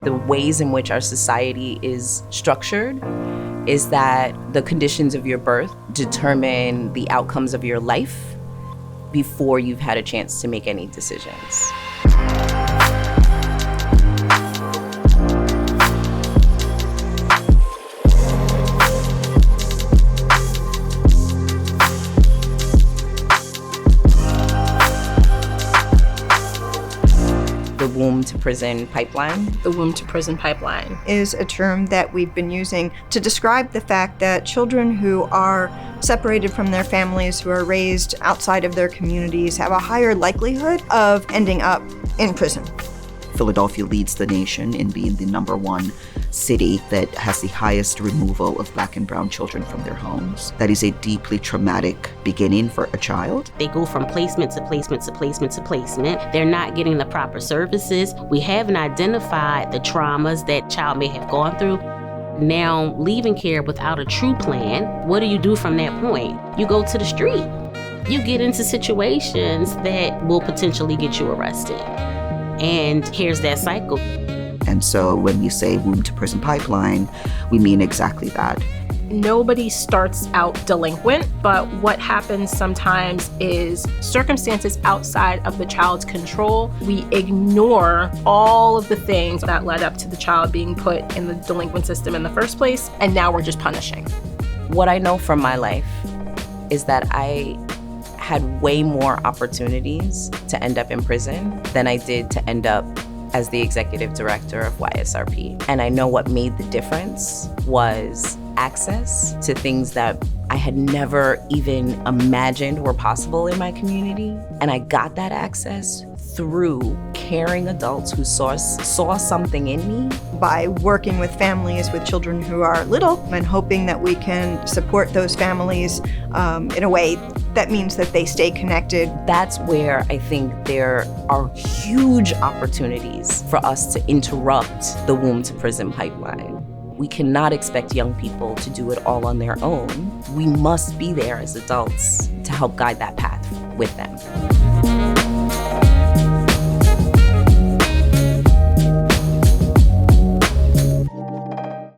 The ways in which our society is structured is that the conditions of your birth determine the outcomes of your life before you've had a chance to make any decisions. The womb to prison pipeline. The womb to prison pipeline is a term that we've been using to describe the fact that children who are separated from their families, who are raised outside of their communities, have a higher likelihood of ending up in prison. Philadelphia leads the nation in being the #1 city that has the highest removal of Black and brown children from their homes. That is a deeply traumatic beginning for a child. They go from placement to placement to placement to placement. They're not getting the proper services. We haven't identified the traumas that child may have gone through. Now, leaving care without a true plan, what do you do from that point? You go to the street. You get into situations that will potentially get you arrested. And here's that cycle. And so when you say womb to prison pipeline, we mean exactly that. Nobody starts out delinquent, but what happens sometimes is circumstances outside of the child's control. We ignore all of the things that led up to the child being put in the delinquent system in the first place, and now we're just punishing. What I know from my life is that I had way more opportunities to end up in prison than I did to end up as the executive director of YSRP. And I know what made the difference was access to things that I had never even imagined were possible in my community. And I got that access through caring adults who saw something in me. By working with families with children who are little and hoping that we can support those families in a way that means that they stay connected. That's where I think there are huge opportunities for us to interrupt the womb to prison pipeline. We cannot expect young people to do it all on their own. We must be there as adults to help guide that path with them.